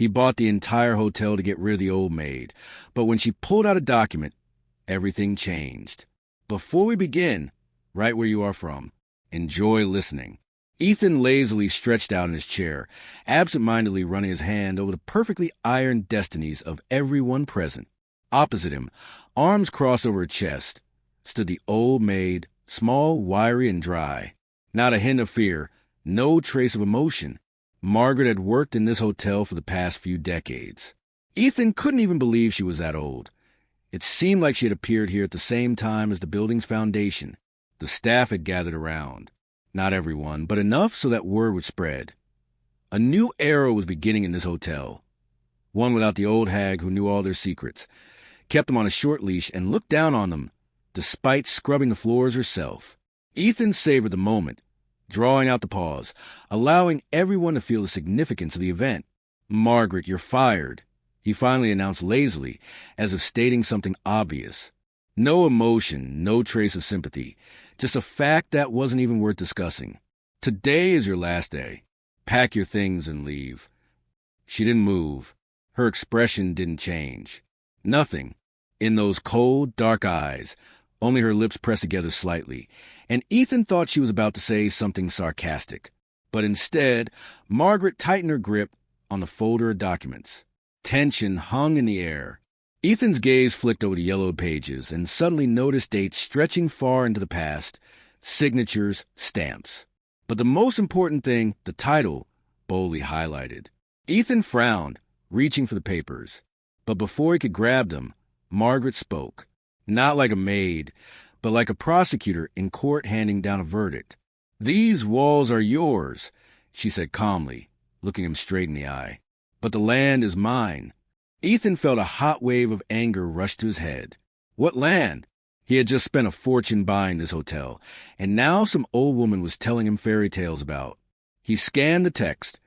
He bought the entire hotel to get rid of the old maid, but when she pulled out a document, everything changed. Before we begin, right where you are from, enjoy listening. Ethan lazily stretched out in his chair, absent-mindedly running his hand over the perfectly ironed destinies of everyone present. Opposite him, arms crossed over her chest, stood the old maid, small, wiry, and dry. Not a hint of fear, no trace of emotion. Margaret had worked in this hotel for the past few decades. Ethan couldn't even believe she was that old. It seemed like she had appeared here at the same time as the building's foundation. The staff had gathered around. Not everyone, but enough so that word would spread. A new era was beginning in this hotel. One without the old hag who knew all their secrets, kept them on a short leash, and looked down on them, despite scrubbing the floors herself. Ethan savored the moment, drawing out the pause, allowing everyone to feel the significance of the event. "Margaret, you're fired," he finally announced lazily, as if stating something obvious. No emotion, no trace of sympathy, just a fact that wasn't even worth discussing. "Today is your last day. Pack your things and leave." She didn't move. Her expression didn't change. Nothing. In those cold, dark eyes, only her lips pressed together slightly, and Ethan thought she was about to say something sarcastic. But instead, Margaret tightened her grip on the folder of documents. Tension hung in the air. Ethan's gaze flicked over the yellowed pages and suddenly noticed dates stretching far into the past, signatures, stamps. But the most important thing, the title, boldly highlighted. Ethan frowned, reaching for the papers. But before he could grab them, Margaret spoke. Not like a maid, but like a prosecutor in court handing down a verdict. "These walls are yours," she said calmly, looking him straight in the eye. "But the land is mine." Ethan felt a hot wave of anger rush to his head. What land? He had just spent a fortune buying this hotel, and now some old woman was telling him fairy tales about. He scanned the text,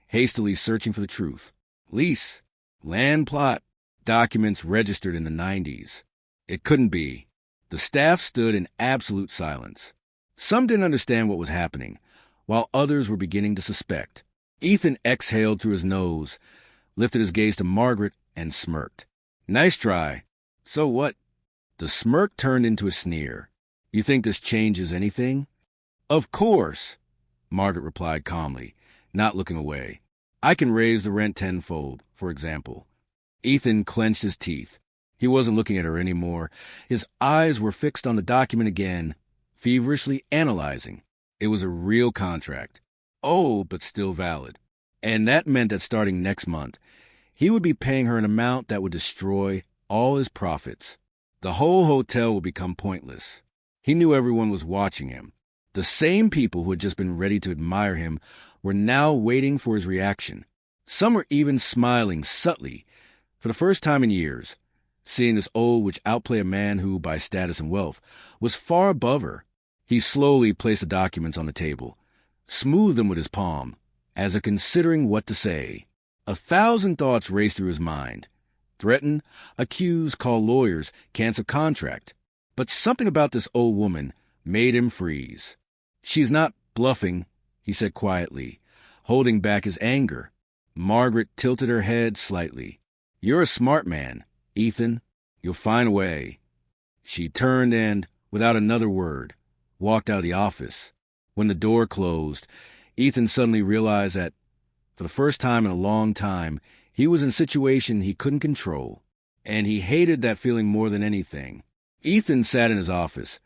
hastily searching for the truth. Lease, land plot, documents registered in the 90s. It couldn't be. The staff stood in absolute silence. Some didn't understand what was happening, while others were beginning to suspect. Ethan exhaled through his nose, lifted his gaze to Margaret, and smirked. "Nice try. So what?" The smirk turned into a sneer. "You think this changes anything?" "Of course," Margaret replied calmly, not looking away. "I can raise the rent tenfold, for example." Ethan clenched his teeth. He wasn't looking at her anymore. His eyes were fixed on the document again, feverishly analyzing. It was a real contract. Old, but still valid. And that meant that starting next month, he would be paying her an amount that would destroy all his profits. The whole hotel would become pointless. He knew everyone was watching him. The same people who had just been ready to admire him were now waiting for his reaction. Some were even smiling subtly, for the first time in years, seeing this old witch outplay a man who, by status and wealth, was far above her. He slowly placed the documents on the table, smoothed them with his palm, as if considering what to say. 1,000 thoughts raced through his mind. Threaten, accuse, call lawyers, cancel contract. But something about this old woman made him freeze. "She's not bluffing," he said quietly, holding back his anger. Margaret tilted her head slightly. "You're a smart man, Ethan. You'll find a way." She turned and, without another word, walked out of the office. When the door closed, Ethan suddenly realized that, for the first time in a long time, he was in a situation he couldn't control, and he hated that feeling more than anything. Ethan sat in his office,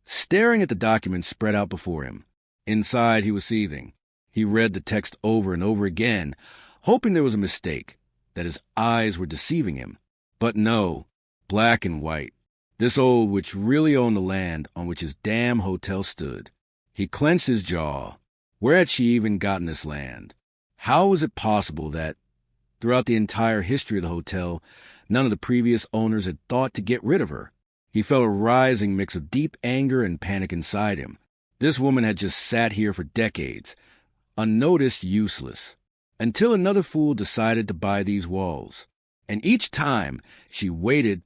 staring at the documents spread out before him. Inside, he was seething. He read the text over and over again, hoping there was a mistake, that his eyes were deceiving him. But no, black and white. This old witch really owned the land on which his damn hotel stood. He clenched his jaw. Where had she even gotten this land? How was it possible that, throughout the entire history of the hotel, none of the previous owners had thought to get rid of her? He felt a rising mix of deep anger and panic inside him. This woman had just sat here for decades, unnoticed, useless, until another fool decided to buy these walls. And each time, she waited,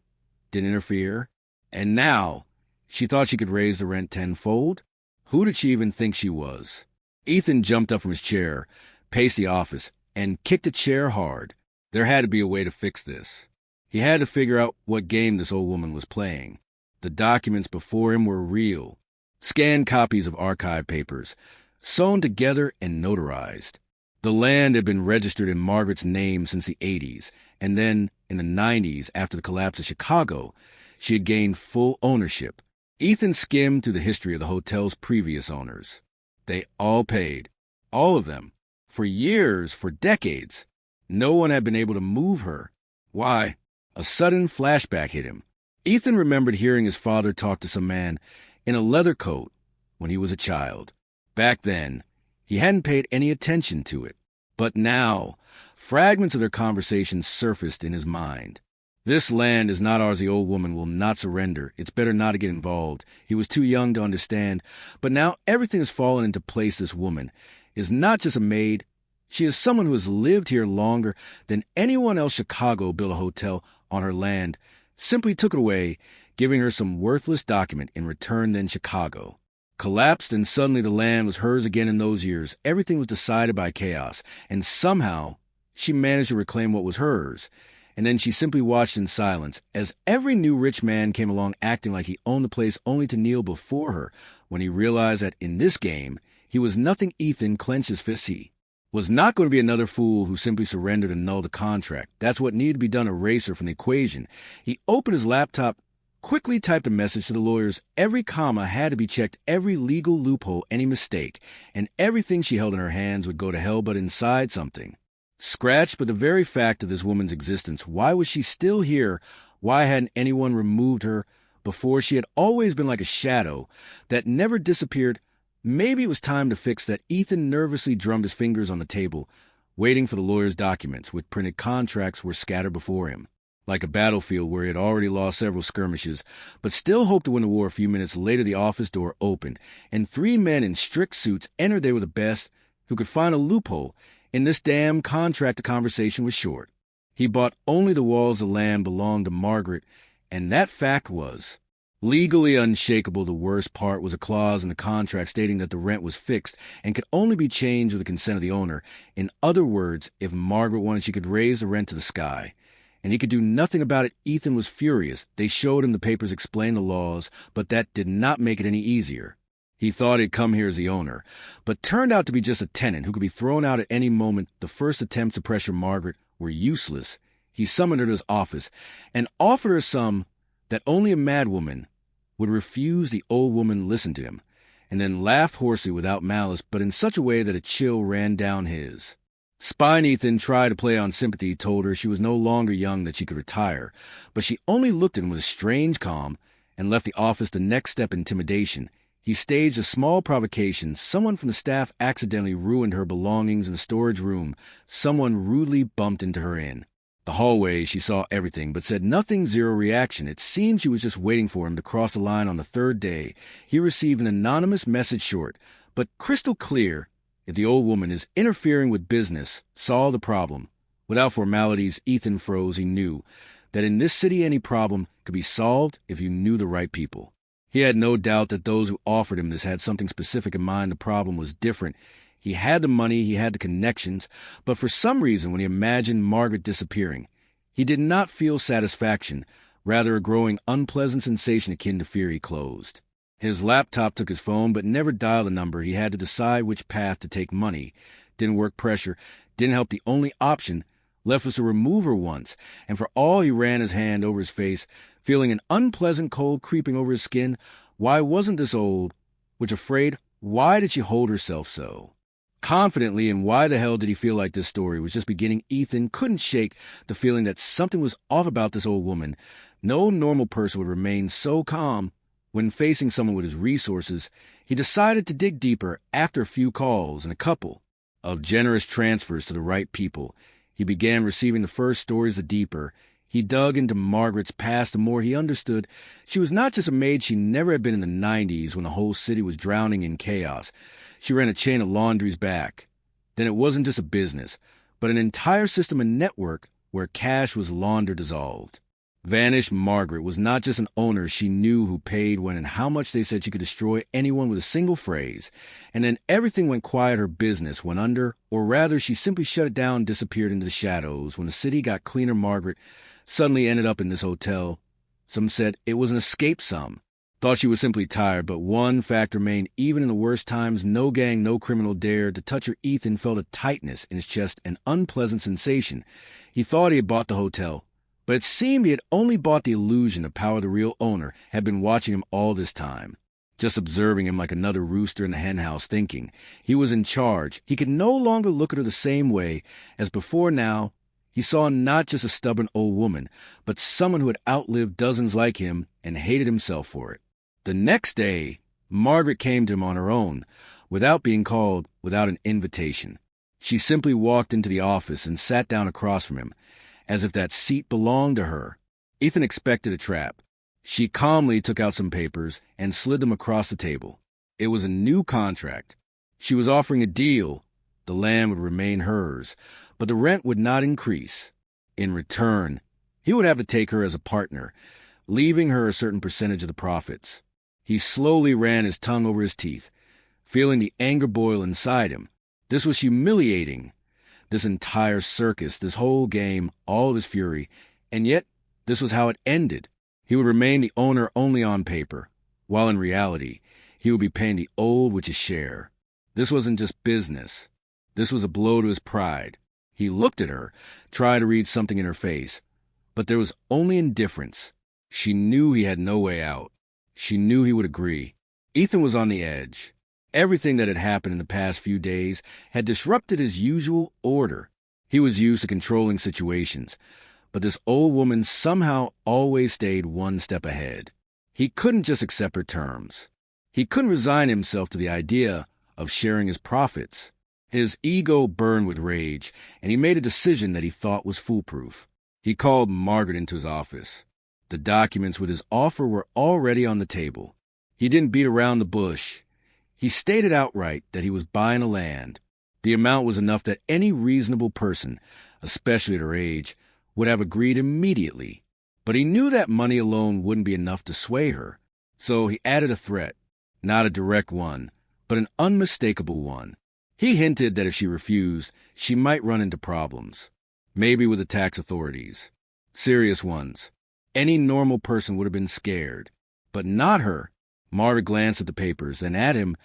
didn't interfere, and now, she thought she could raise the rent tenfold? Who did she even think she was? Ethan jumped up from his chair, paced the office, and kicked a chair hard. There had to be a way to fix this. He had to figure out what game this old woman was playing. The documents before him were real, scanned copies of archive papers, sewn together and notarized. The land had been registered in Margaret's name since the 80s, and then, in the 90s, after the collapse of Chicago, she had gained full ownership. Ethan skimmed through the history of the hotel's previous owners. They all paid, all of them, for years, for decades. No one had been able to move her. Why? A sudden flashback hit him. Ethan remembered hearing his father talk to some man in a leather coat when he was a child. Back then, he hadn't paid any attention to it. But now, fragments of their conversation surfaced in his mind. This land is not ours, the old woman will not surrender. It's better not to get involved. He was too young to understand. But now everything has fallen into place. This woman is not just a maid. She is someone who has lived here longer than anyone else. Chicago built a hotel on her land, simply took it away, giving her some worthless document in return. Then Chicago collapsed, and suddenly the land was hers again. In those years, everything was decided by chaos, and somehow she managed to reclaim what was hers. And then she simply watched in silence as every new rich man came along acting like he owned the place, only to kneel before her when he realized that in this game he was nothing. Ethan clenched his fists. He was not going to be another fool who simply surrendered and annulled the contract. That's what needed to be done, erase her from the equation. He opened his laptop, quickly typed a message to the lawyers. Every comma had to be checked, every legal loophole, any mistake, and everything she held in her hands would go to hell but inside something. Scratched, but the very fact of this woman's existence. Why was she still here? Why hadn't anyone removed her before? She had always been like a shadow that never disappeared. Maybe it was time to fix that. Ethan nervously drummed his fingers on the table, waiting for the lawyer's documents, which printed contracts were scattered before him, like a battlefield where he had already lost several skirmishes, but still hoped to win the war. A few minutes later, the office door opened, and 3 men in strict suits entered. They were the best who could find a loophole in this damn contract. The conversation was short. He bought only the walls of land belonged to Margaret, and that fact was legally unshakable. The worst part was a clause in the contract stating that the rent was fixed and could only be changed with the consent of the owner. In other words, if Margaret wanted, she could raise the rent to the sky, and he could do nothing about it. Ethan was furious. They showed him the papers, explained the laws, but that did not make it any easier. He thought he'd come here as the owner, but turned out to be just a tenant who could be thrown out at any moment. The first attempts to pressure Margaret were useless. He summoned her to his office and offered her a sum that only a madwoman would refuse. The old woman listened to him and then laughed hoarsely without malice, but in such a way that a chill ran down his spine. Ethan tried to play on sympathy, told her she was no longer young, that she could retire, but she only looked at him with a strange calm and left the office. The next step, intimidation. He staged a small provocation. Someone from the staff accidentally ruined her belongings in the storage room. Someone rudely bumped into her in the hallway. She saw everything, but said nothing. Zero reaction. It seemed she was just waiting for him to cross the line. On the 3rd day, he received an anonymous message, short but crystal clear. If the old woman is interfering with business, solve the problem. Without formalities, Ethan froze. He knew that in this city any problem could be solved if you knew the right people. He had no doubt that those who offered him this had something specific in mind. The problem was different. He had the money, he had the connections, but for some reason, when he imagined Margaret disappearing, he did not feel satisfaction, rather a growing unpleasant sensation akin to fear. He closed his laptop, took his phone, but never dialed a number. He had to decide which path to take. Money didn't work, pressure didn't help. The only option left was to remove her once, and for all he ran his hand over his face, feeling an unpleasant cold creeping over his skin. Why wasn't this old witch afraid? Why did she hold herself so confidently, and why the hell did he feel like this story was just beginning? Ethan couldn't shake the feeling that something was off about this old woman. No normal person would remain so calm when facing someone with his resources. He decided to dig deeper. After a few calls and a couple of generous transfers to the right people, he began receiving the first stories. The deeper he dug into Margaret's past, the more he understood she was not just a maid. She never had been in the 90s when the whole city was drowning in chaos. She ran a chain of laundries back. Then it wasn't just a business, but an entire system and network where cash was laundered, dissolved. Vanished Margaret was not just an owner she knew who paid when and how much they said she could destroy anyone with a single phrase, and then everything went quiet, her business went under, or rather she simply shut it down and disappeared into the shadows. When the city got cleaner, Margaret suddenly ended up in this hotel. Some said it was an escape, some thought she was simply tired, but one fact remained: even in the worst times, no gang, no criminal dared to touch her. Ethan felt a tightness in his chest, an unpleasant sensation. He thought he had bought the hotel, but it seemed he had only bought the illusion of power. The real owner had been watching him all this time, just observing him like another rooster in the henhouse, thinking he was in charge. He could no longer look at her the same way as before. Now he saw not just a stubborn old woman, but someone who had outlived dozens like him and hated himself for it. The next day, Margaret came to him on her own, without being called, without an invitation. She simply walked into the office and sat down across from him, as if that seat belonged to her. Ethan expected a trap. She calmly took out some papers and slid them across the table. It was a new contract. She was offering a deal. The land would remain hers, but the rent would not increase. In return, he would have to take her as a partner, leaving her a certain percentage of the profits. He slowly ran his tongue over his teeth, feeling the anger boil inside him. This was humiliating. This entire circus, this whole game, all of his fury, and yet this was how it ended. He would remain the owner only on paper, while in reality, he would be paying the old witch's share. This wasn't just business. This was a blow to his pride. He looked at her, tried to read something in her face, but there was only indifference. She knew he had no way out. She knew he would agree. Ethan was on the edge. Everything that had happened in the past few days had disrupted his usual order. He was used to controlling situations, but this old woman somehow always stayed one step ahead. He couldn't just accept her terms. He couldn't resign himself to the idea of sharing his profits. His ego burned with rage, and he made a decision that he thought was foolproof. He called Margaret into his office. The documents with his offer were already on the table. He didn't beat around the bush. He stated outright that he was buying a land. The amount was enough that any reasonable person, especially at her age, would have agreed immediately. But he knew that money alone wouldn't be enough to sway her. So he added a threat, not a direct one, but an unmistakable one. He hinted that if she refused, she might run into problems, maybe with the tax authorities. Serious ones. Any normal person would have been scared, but not her. Margaret glanced at the papers and at him,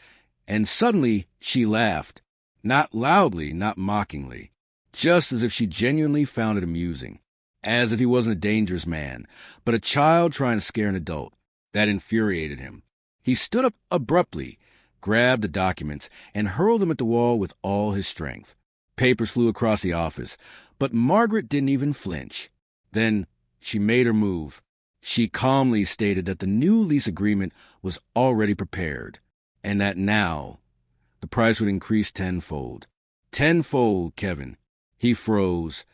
and suddenly she laughed. Not loudly, not mockingly, just as if she genuinely found it amusing. As if he wasn't a dangerous man, but a child trying to scare an adult. That infuriated him. He stood up abruptly, grabbed the documents, and hurled them at the wall with all his strength. Papers flew across the office, but Margaret didn't even flinch. Then she made her move. She calmly stated that the new lease agreement was already prepared, and that now the price would increase tenfold. Tenfold, Kevin. He froze,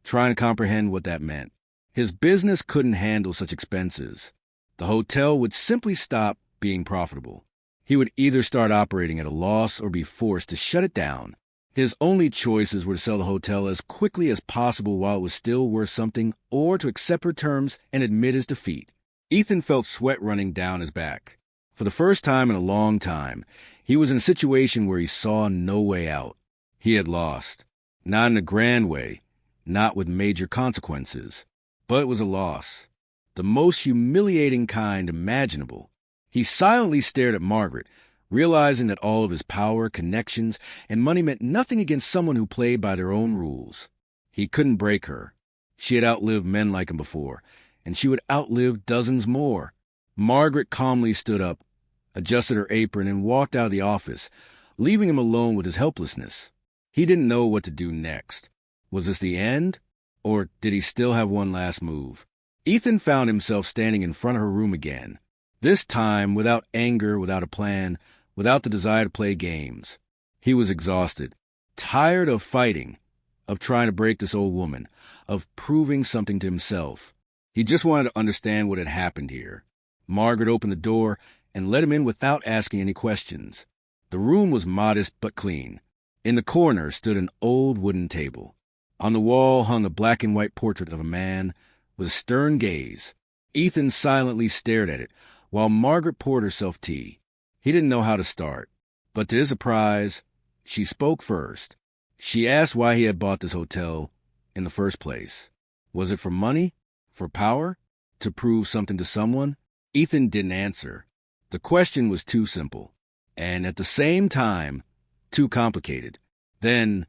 trying to comprehend what that meant. His business couldn't handle such expenses. The hotel would simply stop being profitable. He would either start operating at a loss or be forced to shut it down. His only choices were to sell the hotel as quickly as possible while it was still worth something, or to accept her terms and admit his defeat. Ethan felt sweat running down his back. For the first time in a long time, he was in a situation where he saw no way out. He had lost. Not in a grand way, not with major consequences, but it was a loss. The most humiliating kind imaginable. He silently stared at Margaret, realizing that all of his power, connections, and money meant nothing against someone who played by their own rules. He couldn't break her. She had outlived men like him before, and she would outlive dozens more. Margaret calmly stood up, adjusted her apron, and walked out of the office, leaving him alone with his helplessness. He didn't know what to do next. Was this the end, or did he still have one last move? Ethan found himself standing in front of her room again, this time without anger, without a plan, without the desire to play games. He was exhausted, tired of fighting, of trying to break this old woman, of proving something to himself. He just wanted to understand what had happened here. Margaret opened the door and let him in without asking any questions. The room was modest but clean. In the corner stood an old wooden table. On the wall hung a black and white portrait of a man with a stern gaze. Ethan silently stared at it, while Margaret poured herself tea. He didn't know how to start, but to his surprise, she spoke first. She asked why he had bought this hotel in the first place. Was it for money? For power? To prove something to someone? Ethan didn't answer. The question was too simple, and at the same time, too complicated. Then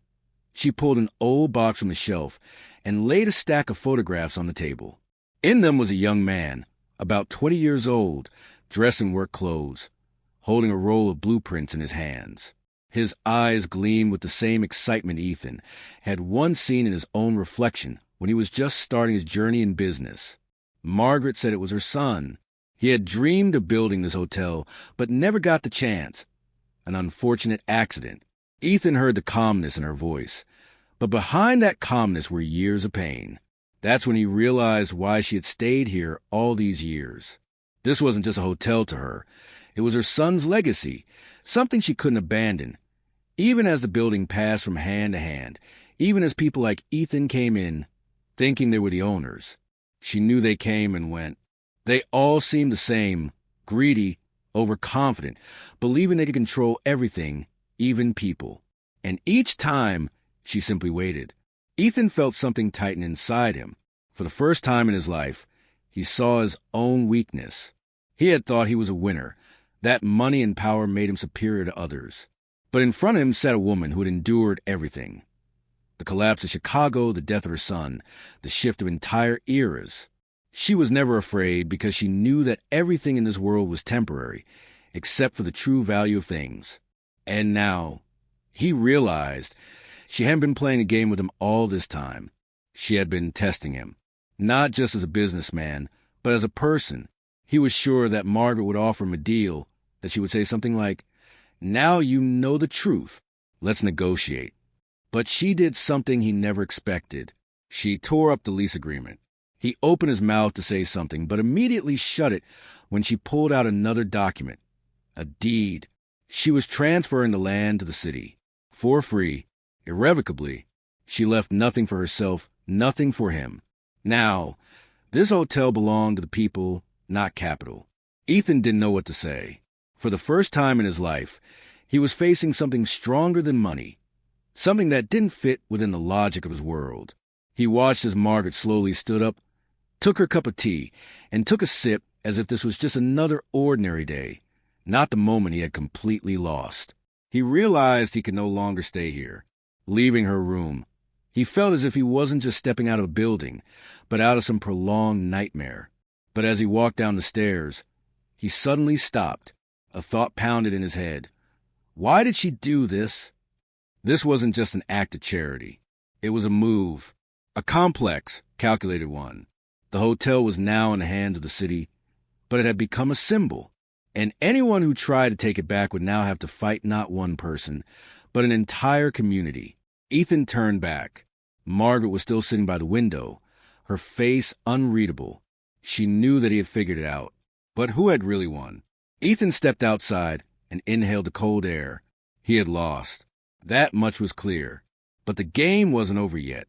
she pulled an old box from the shelf and laid a stack of photographs on the table. In them was a young man, about 20 years old, dressed in work clothes, holding a roll of blueprints in his hands. His eyes gleamed with the same excitement Ethan had once seen in his own reflection when he was just starting his journey in business. Margaret said it was her son. He had dreamed of building this hotel, but never got the chance. An unfortunate accident. Ethan heard the calmness in her voice, but behind that calmness were years of pain. That's when he realized why she had stayed here all these years. This wasn't just a hotel to her. It was her son's legacy, something she couldn't abandon. Even as the building passed from hand to hand, even as people like Ethan came in, thinking they were the owners, she knew they came and went. They all seemed the same, greedy, overconfident, believing they could control everything, even people. And each time, she simply waited. Ethan felt something tighten inside him. For the first time in his life, he saw his own weakness. He had thought he was a winner, that money and power made him superior to others. But in front of him sat a woman who had endured everything. The collapse of Chicago, the death of her son, the shift of entire eras. She was never afraid because she knew that everything in this world was temporary, except for the true value of things. And now, he realized she hadn't been playing a game with him all this time. She had been testing him, not just as a businessman, but as a person. He was sure that Margaret would offer him a deal, that she would say something like, "Now you know the truth. Let's negotiate." But she did something he never expected. She tore up the lease agreement. He opened his mouth to say something, but immediately shut it when she pulled out another document, a deed. She was transferring the land to the city, for free, irrevocably. She left nothing for herself, nothing for him. Now, this hotel belonged to the people, not capital. Ethan didn't know what to say. For the first time in his life, he was facing something stronger than money, something that didn't fit within the logic of his world. He watched as Margaret slowly stood up, took her cup of tea, and took a sip as if this was just another ordinary day, not the moment he had completely lost. He realized he could no longer stay here. Leaving her room, he felt as if he wasn't just stepping out of a building, but out of some prolonged nightmare. But as he walked down the stairs, he suddenly stopped. A thought pounded in his head. Why did she do this? This wasn't just an act of charity. It was a move, a complex, calculated one. The hotel was now in the hands of the city, but it had become a symbol, and anyone who tried to take it back would now have to fight not one person, but an entire community. Ethan turned back. Margaret was still sitting by the window, her face unreadable. She knew that he had figured it out. But who had really won? Ethan stepped outside and inhaled the cold air. He had lost. That much was clear. But the game wasn't over yet.